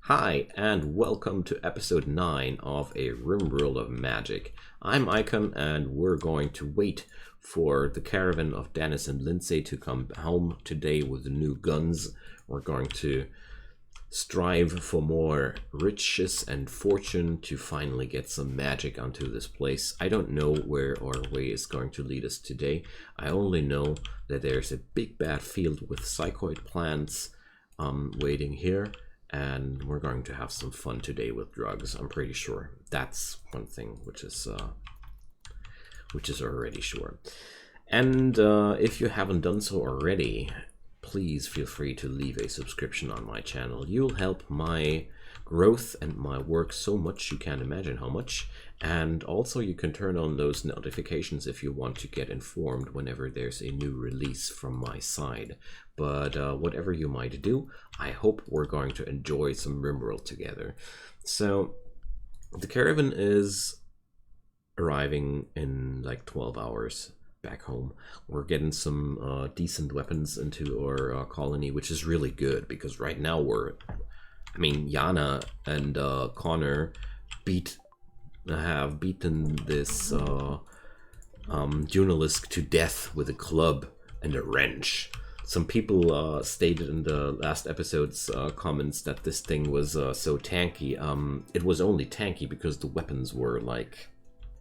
Hi, and welcome to episode 9 of a Rimworld of Magic. I'm Icon, and we're going to wait for the caravan of Dennis and Lindsay to come home today with new guns. We're going to strive for more riches and fortune to finally get some magic onto this place. I don't know where our way is going to lead us today. I only know that there's a big bad field with psychoid plants waiting here. And we're going to have some fun today with drugs. I'm pretty sure that's one thing which is already sure. And if you haven't done so already, please feel free to leave a subscription on my channel. You'll help my growth and my work so much you can't imagine how much. And also you can turn on those notifications if you want to get informed whenever there's a new release from my side. But whatever you might do, I hope we're going to enjoy some Rimworld together. So the caravan is arriving in like 12 hours back home. We're getting some decent weapons into our colony, which is really good because right now Yana and Connor have beaten this Junalisk to death with a club and a wrench. Some people stated in the last episode's comments that this thing was so tanky. It was only tanky because the weapons were like...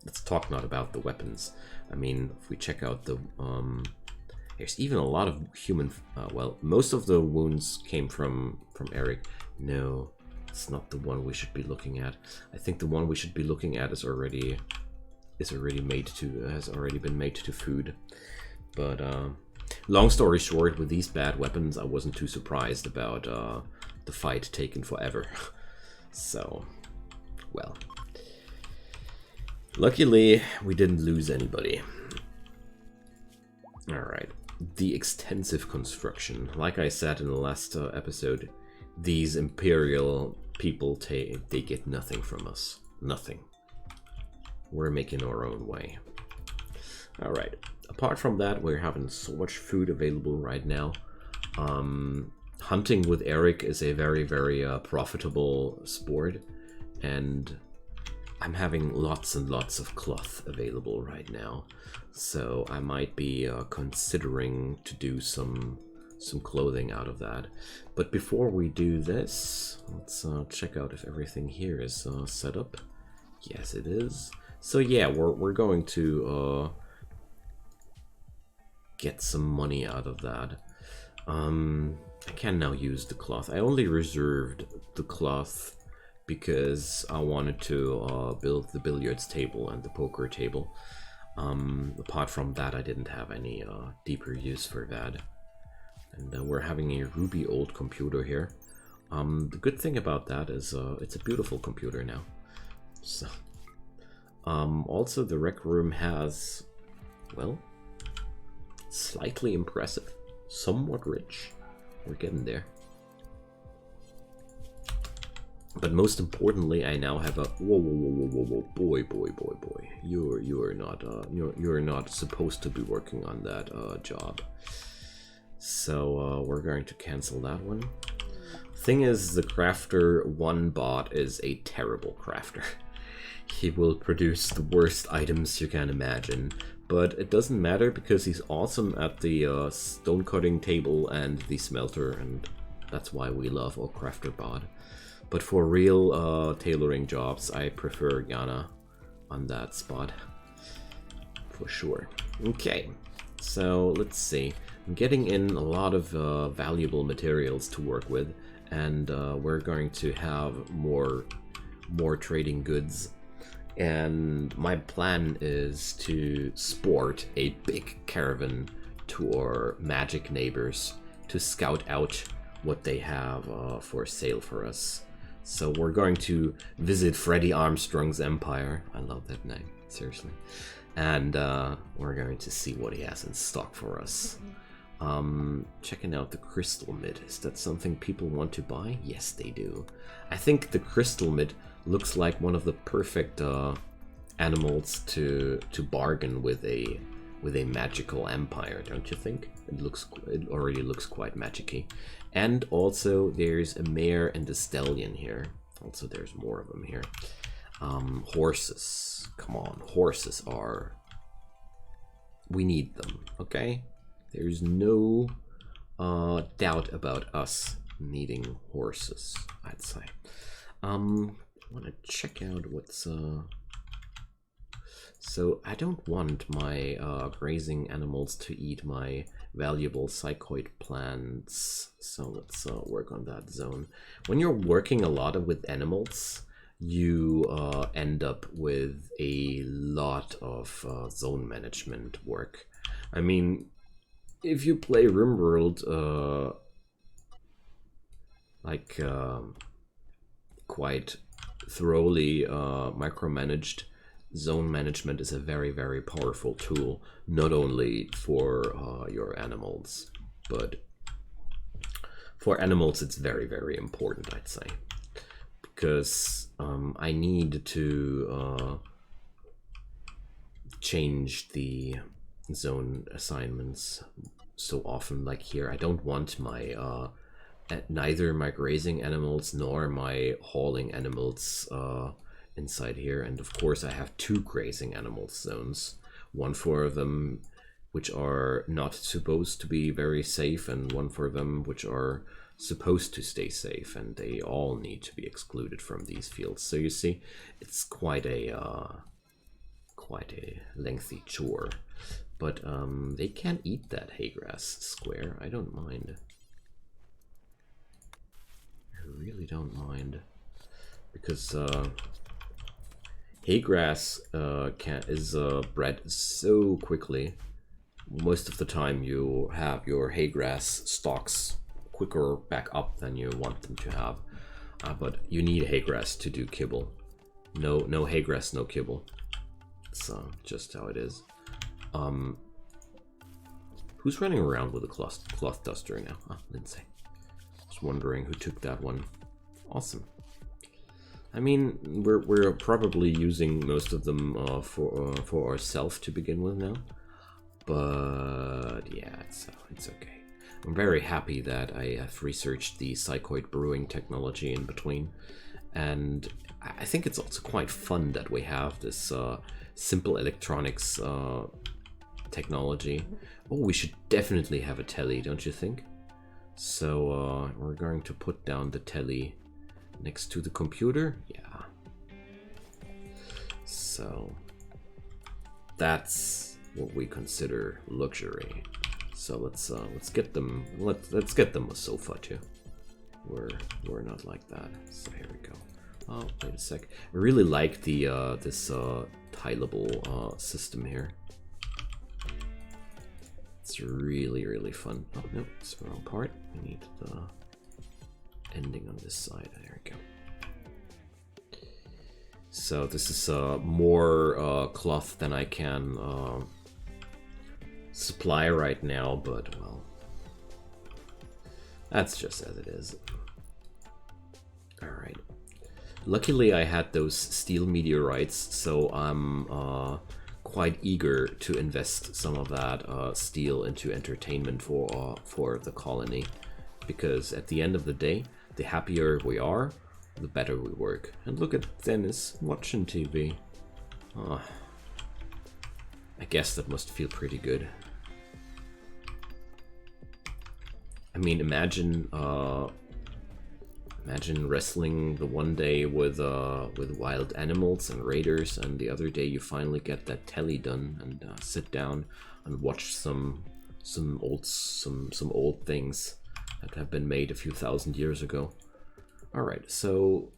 Let's talk not about the weapons. I mean, if we check out the... there's even a lot of human... well, most of the wounds came from Eric. No, it's not the one we should be looking at. I think the one we should be looking at has already been made to food. But... long story short, with these bad weapons, I wasn't too surprised about the fight taking forever. So, well. Luckily, we didn't lose anybody. Alright. The extensive construction. Like I said in the last episode, these Imperial people, they get nothing from us. Nothing. We're making our own way. Alright. Apart from that, we're having so much food available right now. Hunting with Eric is a very, very profitable sport, and I'm having lots and lots of cloth available right now. So I might be considering to do some clothing out of that. But before we do this, let's check out if everything here is set up. Yes, it is. So yeah, we're going to get some money out of that. I can now use the cloth. I only reserved the cloth because I wanted to build the billiards table and the poker table. Apart from that, I didn't have any deeper use for that. And we're having a ruby old computer here. The good thing about that is it's a beautiful computer now. So, also the rec room has, well, slightly impressive, somewhat rich. We're getting there. But most importantly, I now have a whoa, boy. You're not supposed to be working on that job. So we're going to cancel that one. Thing is, the crafter 1 bot is a terrible crafter. He will produce the worst items you can imagine. But it doesn't matter because he's awesome at the stone cutting table and the smelter, and that's why we love our crafter bot. But for real tailoring jobs, I prefer Yana on that spot. For sure. Okay, so let's see. I'm getting in a lot of valuable materials to work with, and we're going to have more trading goods. And my plan is to sport a big caravan to our magic neighbors to scout out what they have for sale for us. So we're going to visit Freddie Armstrong's empire. I love that name, seriously. And we're going to see what he has in stock for us. Checking out the crystal mid. Is that something people want to buy? Yes, they do. I think the crystal mid looks like one of the perfect animals to bargain with a magical empire, don't you think? It already looks quite magic-y. And also there's a mare and a stallion here. Also there's more of them here. Horses, come on, horses are, we need them, okay? There's no doubt about us needing horses, I'd say. I want to check out what's so I don't want my grazing animals to eat my valuable psychoid plants, so let's work on that zone. When you're working a lot with animals, you end up with a lot of zone management work. I mean, if you play Rimworld like quite thoroughly micromanaged, zone management is a very, very powerful tool, not only for your animals, but for animals it's very, very important, I'd say, because I need to change the zone assignments so often. Like here, I don't want my neither my grazing animals nor my hauling animals inside here. And of course I have 2 grazing animal zones, one for them which are not supposed to be very safe and one for them which are supposed to stay safe, and they all need to be excluded from these fields. So you see, it's quite a lengthy chore, but they can't eat that haygrass square. I don't mind. I really don't mind, because haygrass is bred so quickly. Most of the time you have your haygrass stalks quicker back up than you want them to have, but you need haygrass to do kibble. No haygrass, no kibble. It's just how it is. Who's running around with a cloth duster now? Ah, Lindsay. Just wondering who took that one. Awesome. I mean, we're probably using most of them for ourselves to begin with now, but yeah, it's okay. I'm very happy that I have researched the psychoid brewing technology in between, and I think it's also quite fun that we have this simple electronics technology. Oh, we should definitely have a telly, don't you think? So we're going to put down the telly next to the computer. Yeah. So that's what we consider luxury. So let's get them a sofa too. We're not like that. So here we go. Oh, wait a sec. I really like the this tileable system here. It's really fun. Oh no, it's the wrong part. We need the ending on this side. There we go. So this is more cloth than I can supply right now, but well, that's just as it is. All right. Luckily, I had those steel meteorites, so I'm quite eager to invest some of that steel into entertainment for the colony, because at the end of the day, the happier we are, the better we work. And look at Dennis watching TV. I guess that must feel pretty good. I mean, imagine wrestling the one day with wild animals and raiders, and the other day you finally get that telly done and sit down and watch some old things that have been made a few thousand years ago. All right, so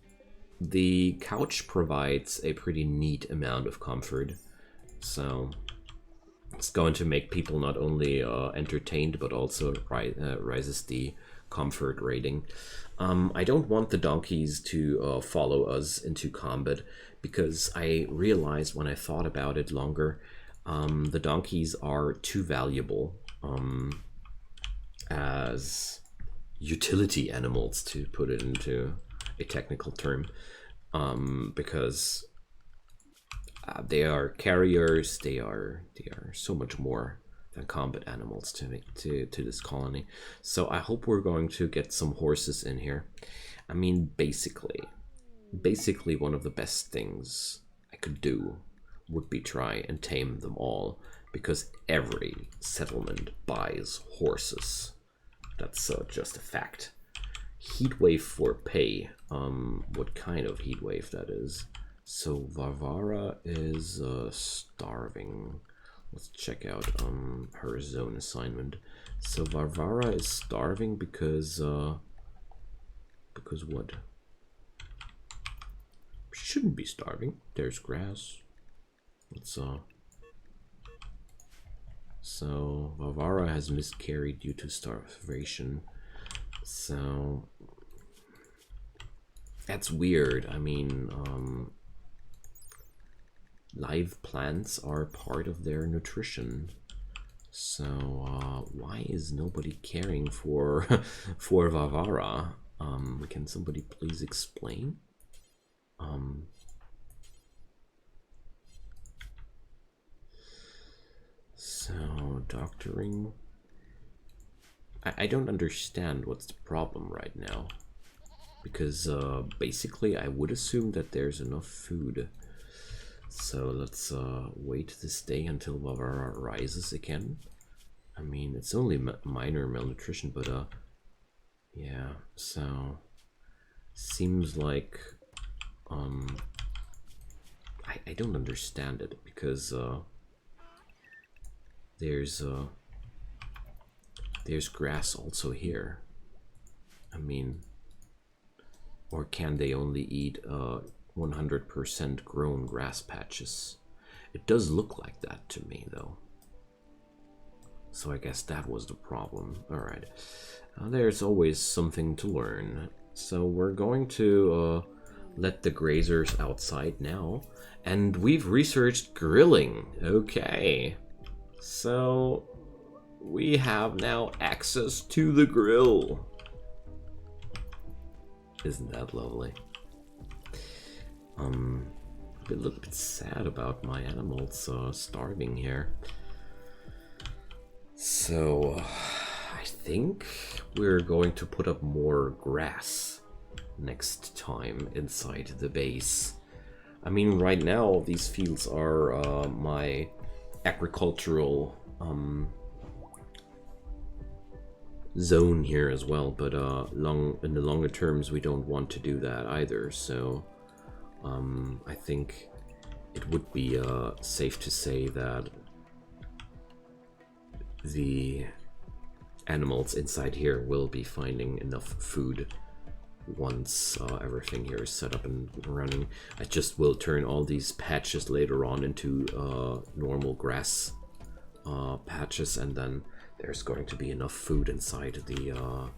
the couch provides a pretty neat amount of comfort, so it's going to make people not only entertained but also rises the comfort rating. I don't want the donkeys to follow us into combat, because I realized when I thought about it longer, the donkeys are too valuable as utility animals, to put it into a technical term, because they are carriers. They are so much more combat animals to this colony. So I hope we're going to get some horses in here. I mean, basically one of the best things I could do would be try and tame them all, because every settlement buys horses. That's just a fact. Heatwave for pay. What kind of heatwave that is? So Varvara is starving. Let's check out her zone assignment. So Varvara is starving because what? Shouldn't be starving. There's grass. Let's so Varvara has miscarried due to starvation. So that's weird. I mean, live plants are part of their nutrition. So why is nobody caring for for Varvara? Can somebody please explain? So doctoring. I don't understand what's the problem right now, because basically I would assume that there's enough food. So let's wait this day until Varvara rises again. I mean, it's only minor malnutrition, but yeah, so seems like I don't understand it, because there's grass also here. I mean, or can they only eat 100% grown grass patches? It does look like that to me, though. So I guess that was the problem. Alright. There's always something to learn. So we're going to let the grazers outside now. And we've researched grilling. Okay. So we have now access to the grill. Isn't that lovely? I'm a little bit sad about my animals starving here. So I think we're going to put up more grass next time inside the base. I mean, right now these fields are my agricultural zone here as well, but in the longer terms we don't want to do that either. So I think it would be safe to say that the animals inside here will be finding enough food once everything here is set up and running. I just will turn all these patches later on into normal grass patches, and then there's going to be enough food inside the I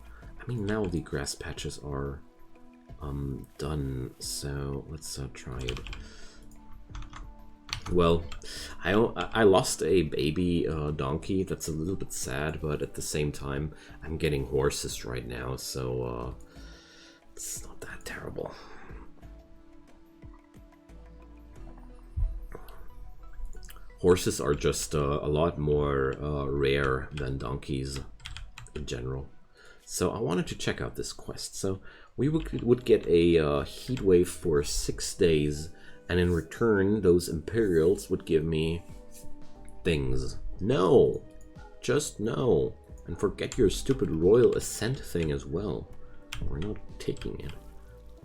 mean, now the grass patches are done, so let's try it. Well, I lost a baby donkey. That's a little bit sad, but at the same time I'm getting horses right now, so it's not that terrible. Horses are just a lot more rare than donkeys in general. So I wanted to check out this quest. So we would get a heat wave for 6 days, and in return those Imperials would give me things. No! Just no! And forget your stupid Royal Ascent thing as well. We're not taking it.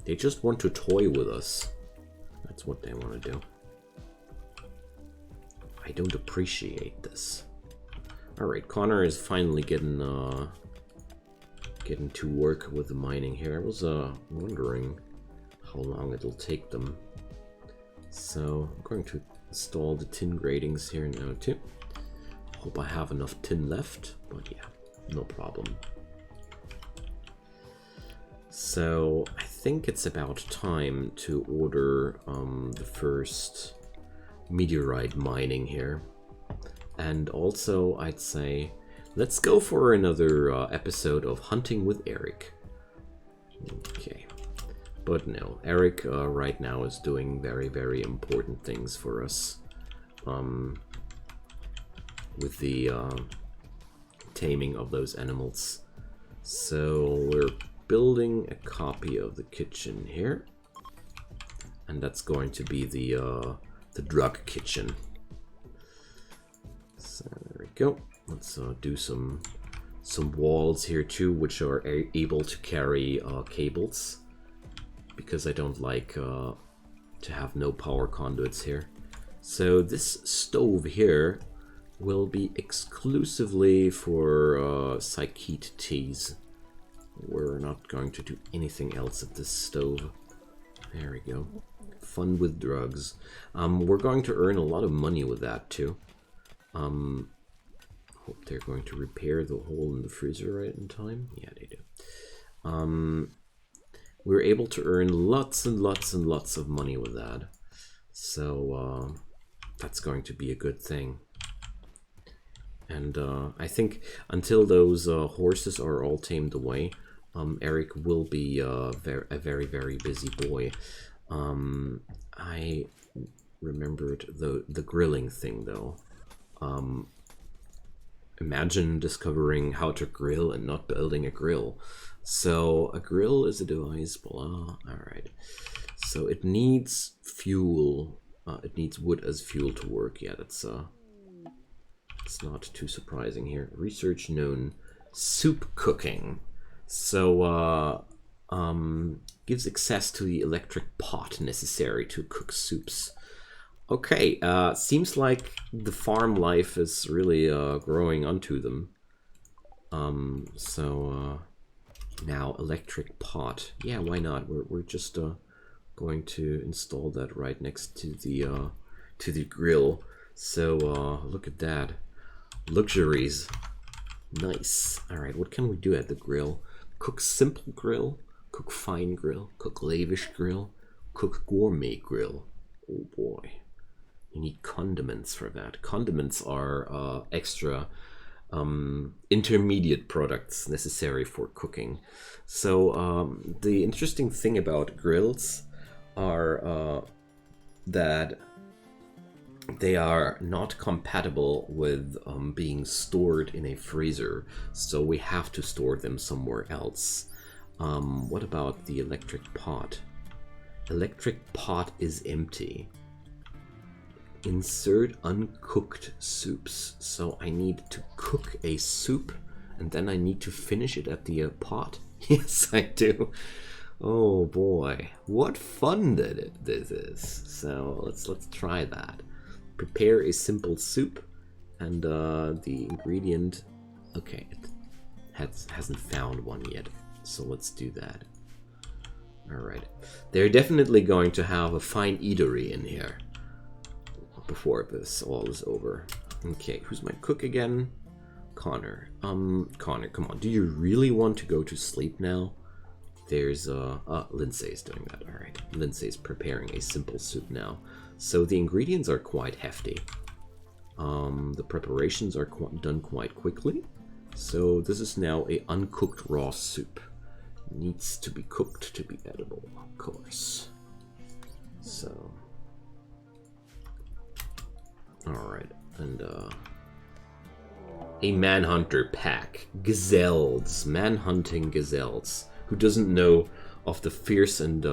They just want to toy with us. That's what they want to do. I don't appreciate this. Alright, Connor is finally getting to work with the mining here. I was wondering how long it'll take them. So I'm going to install the tin gratings here now too. Hope I have enough tin left, but yeah, no problem. So I think it's about time to order the first meteorite mining here. And also I'd say let's go for another episode of Hunting with Eric. Okay. But no, Eric right now is doing very, very important things for us. with the taming of those animals. So we're building a copy of the kitchen here, and that's going to be the drug kitchen. So there we go. Let's do some walls here too, which are able to carry cables, because I don't like to have no power conduits here. So this stove here will be exclusively for psychete teas. We're not going to do anything else at this stove. There we go. Fun with drugs. We're going to earn a lot of money with that too. Hope they're going to repair the hole in the freezer right in time. Yeah, they do. We're able to earn lots and lots and lots of money with that. So that's going to be a good thing. And I think until those horses are all tamed away, Eric will be a very, very busy boy. I remembered the grilling thing though. Imagine discovering how to grill and not building a grill. So a grill is a device, blah. Alright. So it needs fuel. It needs wood as fuel to work. Yeah, that's it's not too surprising here. Research known. Soup cooking. So gives access to the electric pot necessary to cook soups. Okay, seems like the farm life is really growing onto them. Now electric pot. Yeah, why not? We're just going to install that right next to the grill. So look at that, luxuries. Nice. All right, what can we do at the grill? Cook simple grill, cook fine grill, cook lavish grill, cook gourmet grill. Oh boy. You need condiments for that. Condiments are extra intermediate products necessary for cooking. So the interesting thing about grills are that they are not compatible with being stored in a freezer. So we have to store them somewhere else. What about the electric pot? Electric pot is empty. Insert uncooked soups. So I need to cook a soup and then I need to finish it at the pot. Yes, I do. Oh boy, what fun this is. So let's try that. Prepare a simple soup, and the ingredient. Okay, it hasn't found one yet. So let's do that. All right, they're definitely going to have a fine eatery in here before this all is over. Okay, who's my cook again? Connor. Connor, come on. Do you really want to go to sleep now? There's Lindsay's doing that. All right, Lindsay's preparing a simple soup now. So the ingredients are quite hefty. The preparations are done quite quickly. So this is now a uncooked raw soup. Needs to be cooked to be edible, of course. So. Alright, and a manhunter pack. Gazelles. Manhunting gazelles. Who doesn't know of the fierce and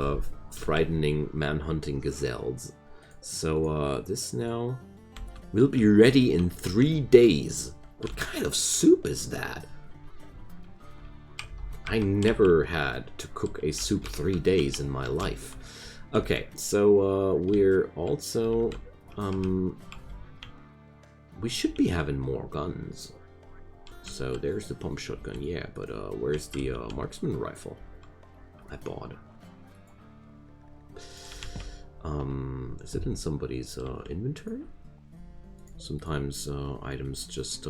frightening manhunting gazelles? So this now will be ready in 3 days. What kind of soup is that? I never had to cook a soup 3 days in my life. Okay, so we're also we should be having more guns. So there's the pump shotgun, yeah, but where's the marksman rifle I bought? Is it in somebody's inventory? Sometimes items just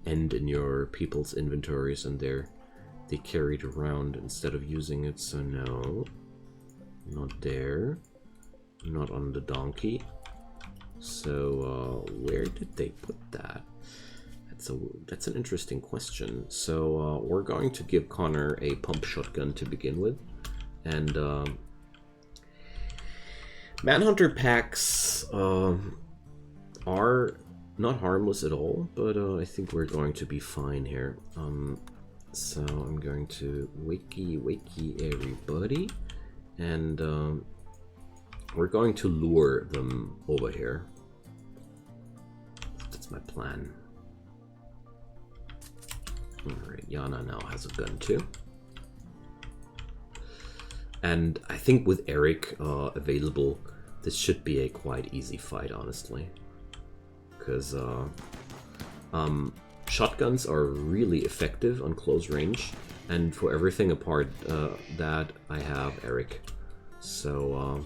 end in your people's inventories and they carry it around instead of using it, so no. Not there. Not on the donkey. So where did they put that? That's an interesting question. So we're going to give Connor a pump shotgun to begin with, and Manhunter packs are Not harmless at all, but I think we're going to be fine here. So I'm going to wakey everybody, and we're going to lure them over here. That's my plan. Alright, Yana now has a gun too. And I think with Eric available, this should be a quite easy fight, honestly. Because shotguns are really effective on close range, and for everything apart that, I have Eric. So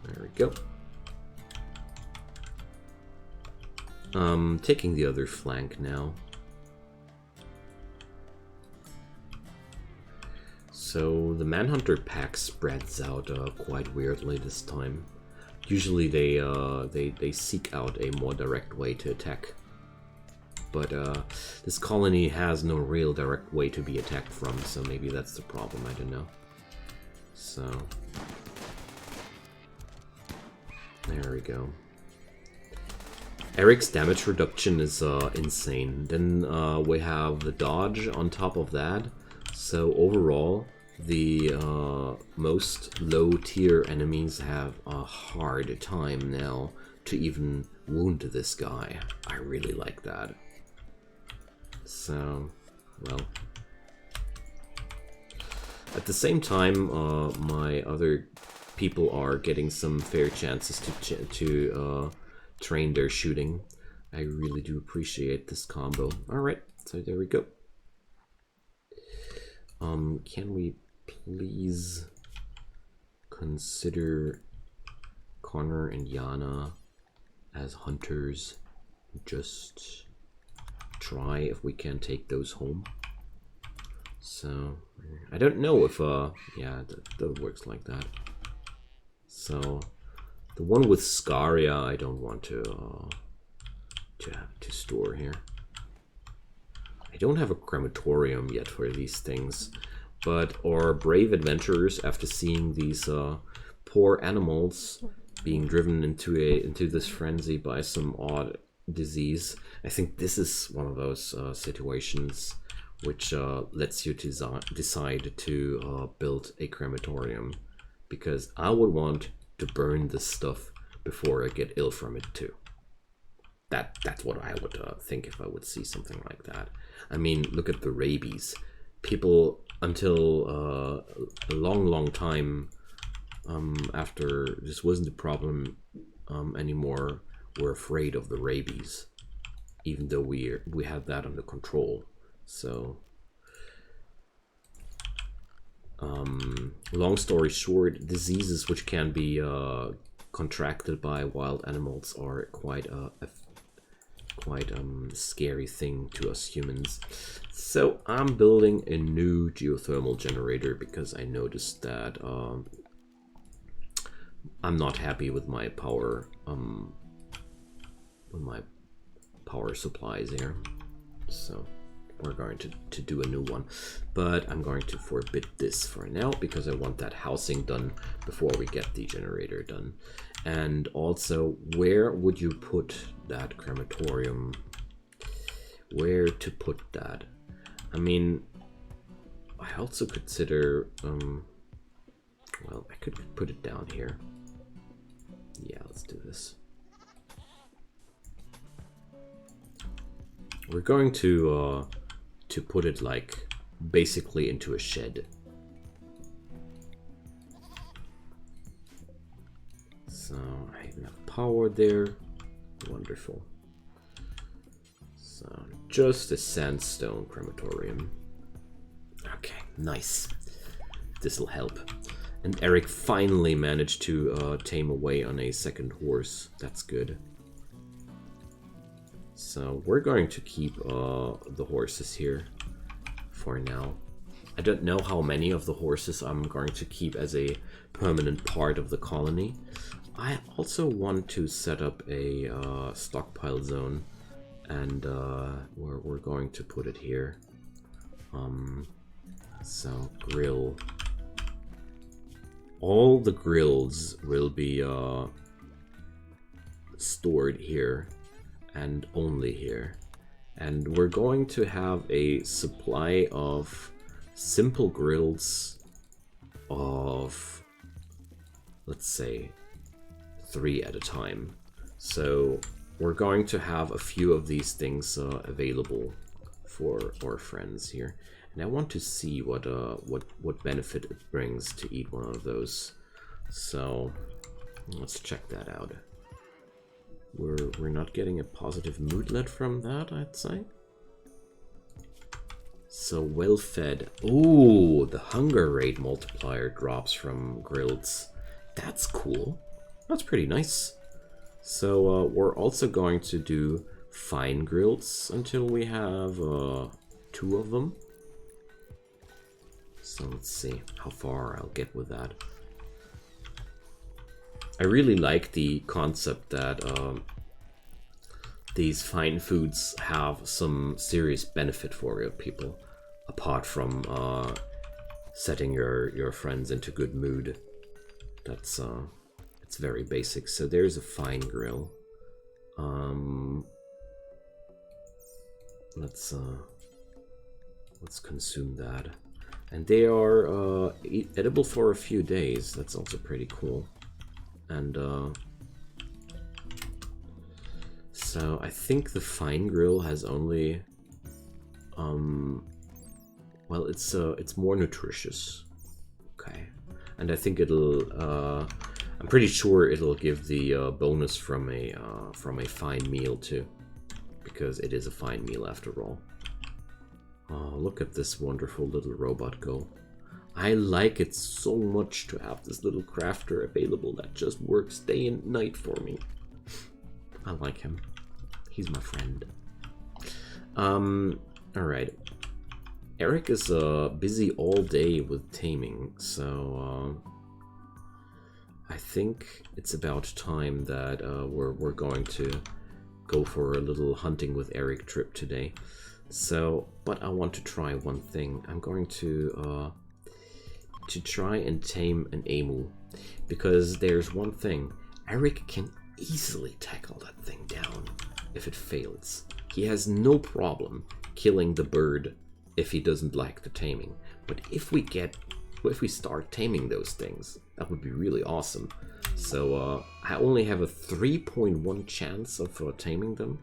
there we go. Taking the other flank now. So the Manhunter pack spreads out quite weirdly this time. Usually they seek out a more direct way to attack. But this colony has no real direct way to be attacked from, so maybe that's the problem, I don't know. So there we go. Eric's damage reduction is insane. Then we have the dodge on top of that. So overall, the most low-tier enemies have a hard time now to even wound this guy. I really like that. So, well. At the same time, my other people are getting some fair chances to train their shooting. I really do appreciate this combo. Alright, so there we go. Can we please consider Connor and Yana as hunters? Just try if we can take those home. So, I don't know if, yeah, that works like that. So, the one with Scaria I don't want to store here. I don't have a crematorium yet for these things, but our brave adventurers, after seeing these poor animals being driven into this frenzy by some odd disease, I think this is one of those situations which lets you decide to build a crematorium, because I would want to burn this stuff before I get ill from it too. That's what I would think if I would see something like that. I mean, look at the rabies. People, until a long time after this wasn't a problem anymore, were afraid of the rabies, even though we had that under control. So, long story short, diseases which can be contracted by wild animals are quite a scary thing to us humans. So I'm building a new geothermal generator because I noticed that I'm not happy with my power supplies here. So we're going to do a new one, but I'm going to forbid this for now because I want that housing done before we get the generator done. And also, where would you put that crematorium? Where to put that? I mean, I also consider, well, I could put it down here. Yeah, let's do this. We're going to put it like basically into a shed. So I have enough power there. Wonderful. So just a sandstone crematorium. Okay, nice. This'll help. And Eric finally managed to tame away on a second horse. That's good. So we're going to keep the horses here for now. I don't know how many of the horses I'm going to keep as a permanent part of the colony. I also want to set up a stockpile zone, and we're going to put it here. So grill all the grills will be stored here and only here. And we're going to have a supply of simple grills of, let's say, 3 at a time. So we're going to have a few of these things available for our friends here. And I want to see what benefit it brings to eat one of those. So let's check that out. We're not getting a positive moodlet from that, I'd say. So well fed. Ooh, the hunger rate multiplier drops from grills. That's cool. That's pretty nice. So we're also going to do fine grills until we have 2 of them. So let's see how far I'll get with that. I really like the concept that these fine foods have some serious benefit for real people, apart from setting your friends into good mood. That's it's very basic. So there's a fine grill. Let's consume that. And they are edible for a few days. That's also pretty cool. And so I think the fine grill has only well, it's more nutritious. Okay. And I think it'll I'm pretty sure it'll give the bonus from a fine meal too, because it is a fine meal after all. Oh, look at this wonderful little robot go. I like it so much to have this little crafter available that just works day and night for me. I like him. He's my friend. Alright. Eric is busy all day with taming, so I think it's about time that we're going to go for a little hunting with Eric trip today. So, but I want to try one thing. I'm going to try and tame an emu, because there's one thing. Eric can easily tackle that thing down if it fails. He has no problem killing the bird if he doesn't like the taming. But if we start taming those things, that would be really awesome. So I only have a 3.1 chance of taming them.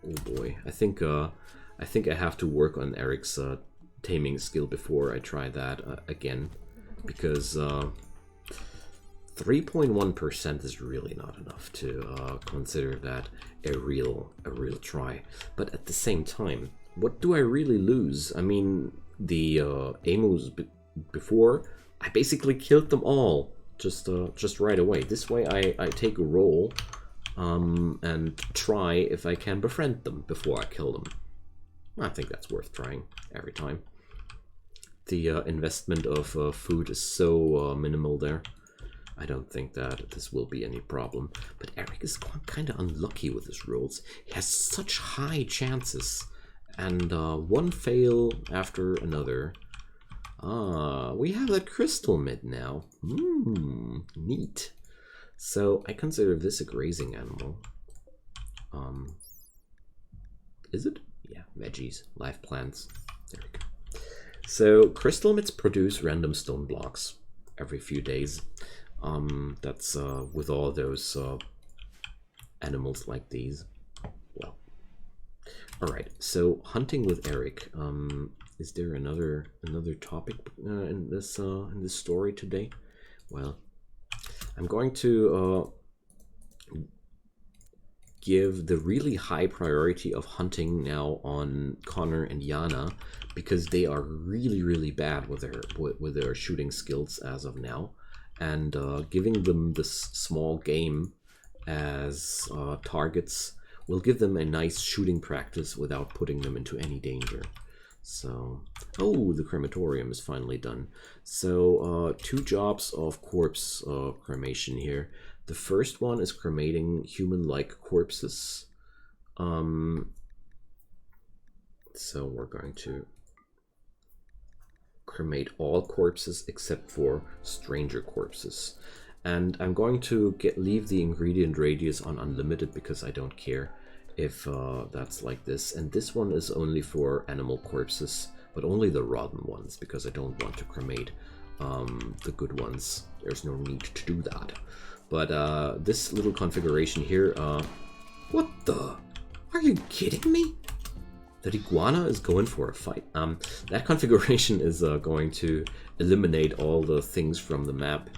Oh boy, I think I have to work on Eric's taming skill before I try that again, because 3.1% is really not enough to consider that a real try. But at the same time, what do I really lose? I mean, the emus before, I basically killed them all just right away. This way I take a roll and try if I can befriend them before I kill them. I think that's worth trying every time. The investment of food is so minimal there. I don't think that this will be any problem. But Eric is kind of unlucky with his rolls. He has such high chances, and one fail after another. We have that crystal mid now. Neat. So I consider this a grazing animal. Is it? Yeah, veggies, live plants. There we go. So crystal mids produce random stone blocks every few days. That's with all those animals like these. Well, all right. So hunting with Eric. Is there another topic in this story today? Well, I'm going to give the really high priority of hunting now on Connor and Yana, because they are really bad with their shooting skills as of now, and giving them this small game as targets will give them a nice shooting practice without putting them into any danger. So, oh, the crematorium is finally done. So 2 jobs of corpse cremation here. The first one is cremating human-like corpses. So we're going to cremate all corpses except for stranger corpses. And I'm going to leave the ingredient radius on unlimited because I don't care if that's like this. And this one is only for animal corpses, but only the rotten ones, because I don't want to cremate the good ones. There's no need to do that. But this little configuration here, what the? Are you kidding me? That iguana is going for a fight. That configuration is going to eliminate all the things from the map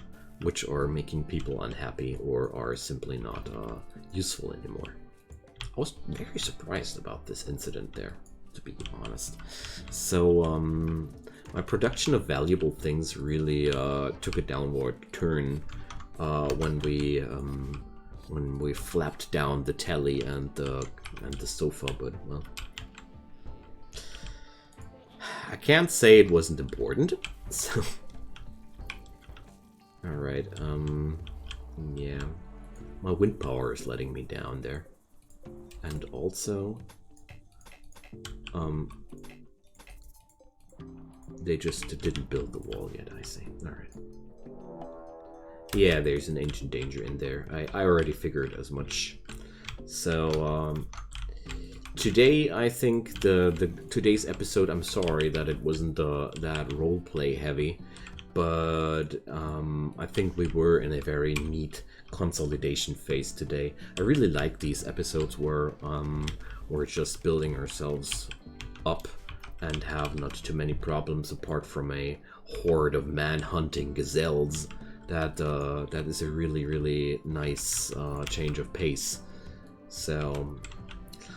which are making people unhappy or are simply not useful anymore. I was very surprised about this incident there, to be honest. So my production of valuable things really took a downward turn when we flapped down the telly and the sofa, but well, I can't say it wasn't important. So all right, yeah, my wind power is letting me down there, and also they just didn't build the wall yet. I see. All right. Yeah, there's an ancient danger in there. I already figured as much. So today, I think today's episode, I'm sorry that it wasn't that roleplay heavy, but I think we were in a very neat consolidation phase today. I really like these episodes where we're just building ourselves up and have not too many problems apart from a horde of man-hunting gazelles. That is a really nice change of pace. So,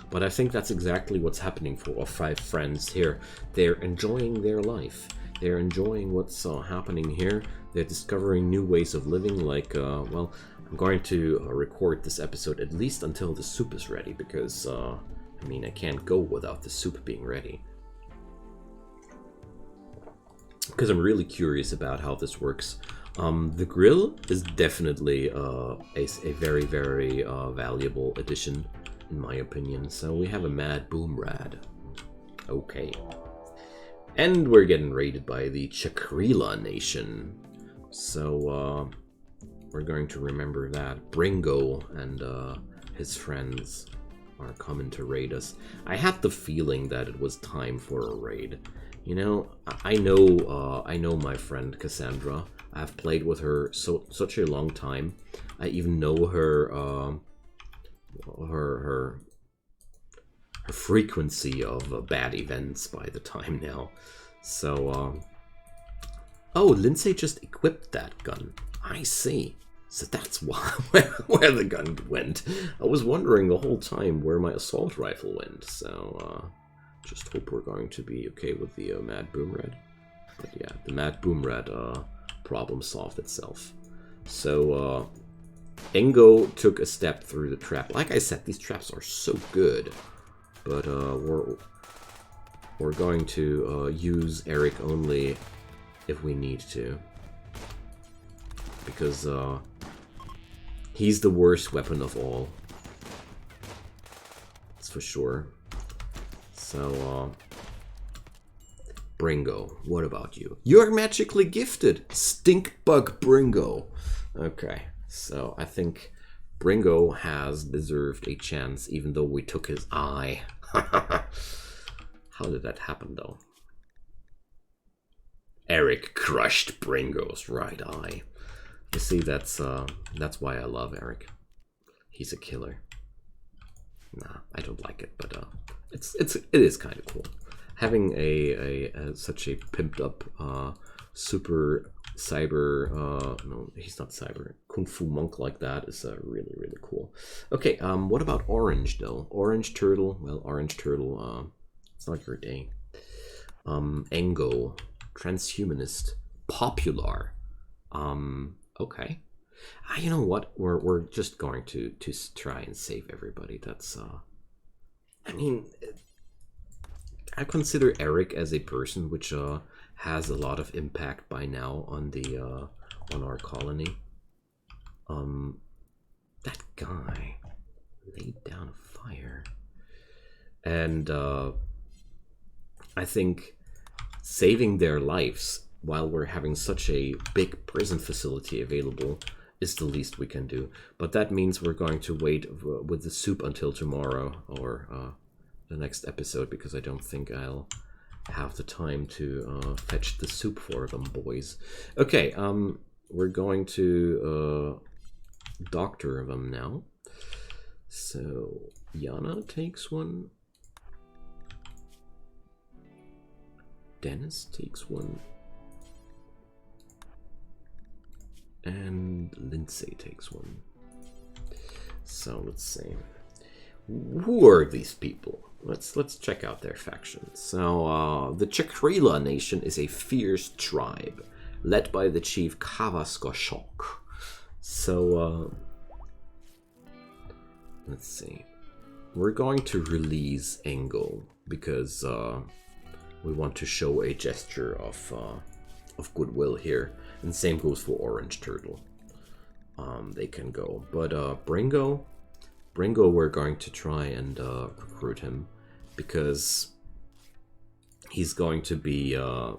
but I think that's exactly what's happening for our 5 friends here. They're enjoying their life. They're enjoying what's happening here. They're discovering new ways of living. Like, well, I'm going to record this episode at least until the soup is ready, because I mean, I can't go without the soup being ready. Because I'm really curious about how this works. The grill is definitely a very valuable addition, in my opinion. So we have a mad boom rad. Okay. And we're getting raided by the Chakrila Nation. So we're going to remember that. Bringo and his friends are coming to raid us. I had the feeling that it was time for a raid. You know, I know my friend Cassandra. I've played with her such a long time. I even know her her frequency of bad events by the time now. So oh, Lindsay just equipped that gun. I see. So that's why where the gun went. I was wondering the whole time where my assault rifle went. So just hope we're going to be okay with the Mad Boom Red. But yeah, the Mad Boom Red problem solved itself. So Engo took a step through the trap. Like I said, these traps are so good. But we're going to use Eric only if we need to. Because he's the worst weapon of all. That's for sure. So, Bringo, what about you? You're magically gifted! Stinkbug Bringo! Okay, so I think Bringo has deserved a chance, even though we took his eye. How did that happen, though? Eric crushed Bringo's right eye. You see, that's why I love Eric. He's a killer. Nah, I don't like it, but it is kind of cool. Having such a pimped up super cyber no, he's not cyber, kung fu monk like that is really cool. Okay, what about Orange though? Orange Turtle, well, Orange Turtle, it's not your day. Engo, transhumanist, popular. Okay. You know what? We're just going to try and save everybody. That's I mean, I consider Eric as a person which has a lot of impact by now on the on our colony. That guy laid down a fire, and I think saving their lives while we're having such a big prison facility available is the least we can do. But that means we're going to wait with the soup until tomorrow or the next episode, because I don't think I'll have the time to fetch the soup for them boys. Okay, we're going to doctor them now. So Yana takes one. Dennis takes one. And Lindsay takes one. So let's see. Who are these people? Let's check out their factions. So the Chakrila nation is a fierce tribe led by the chief Kavaskoshok. So let's see. We're going to release Engel because we want to show a gesture of goodwill here. And same goes for Orange Turtle. They can go. But Bringo, we're going to try and recruit him because he's going to be a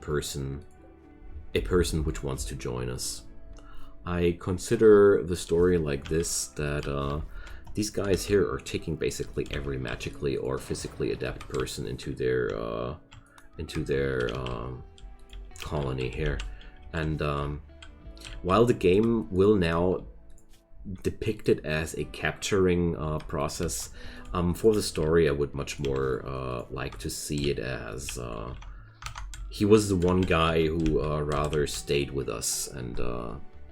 person which wants to join us. I consider the story like this, that these guys here are taking basically every magically or physically adept person into their colony here. And while the game will now depict it as a capturing process, for the story I would much more like to see it as he was the one guy who rather stayed with us and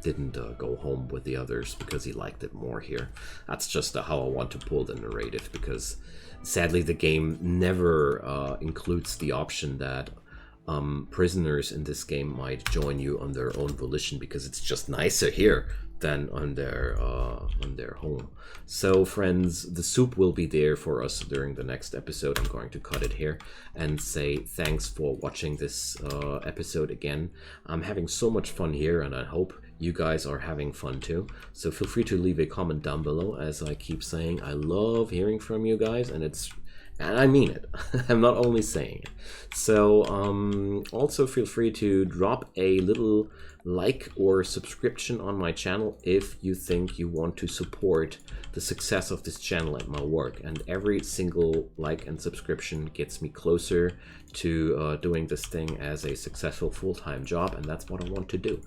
didn't go home with the others because he liked it more here. That's just how I want to pull the narrative, because sadly the game never includes the option that prisoners in this game might join you on their own volition, because it's just nicer here than on their home. So friends, the soup will be there for us during the next episode. I'm going to cut it here and say thanks for watching this episode again. I'm having so much fun here, and I hope you guys are having fun too. So feel free to leave a comment down below. As I keep saying, I love hearing from you guys, and I mean it. I'm not only saying it. So also feel free to drop a little like or subscription on my channel if you think you want to support the success of this channel and my work. And every single like and subscription gets me closer to doing this thing as a successful full-time job, and that's what I want to do.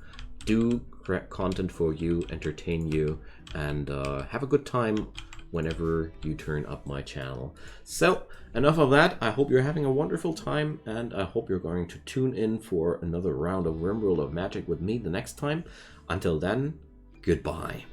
Do content for you, entertain you, and have a good time whenever you turn up my channel. So enough of that. I hope you're having a wonderful time, and I hope you're going to tune in for another round of Rimworld of Magic with me the next time. Until then, goodbye.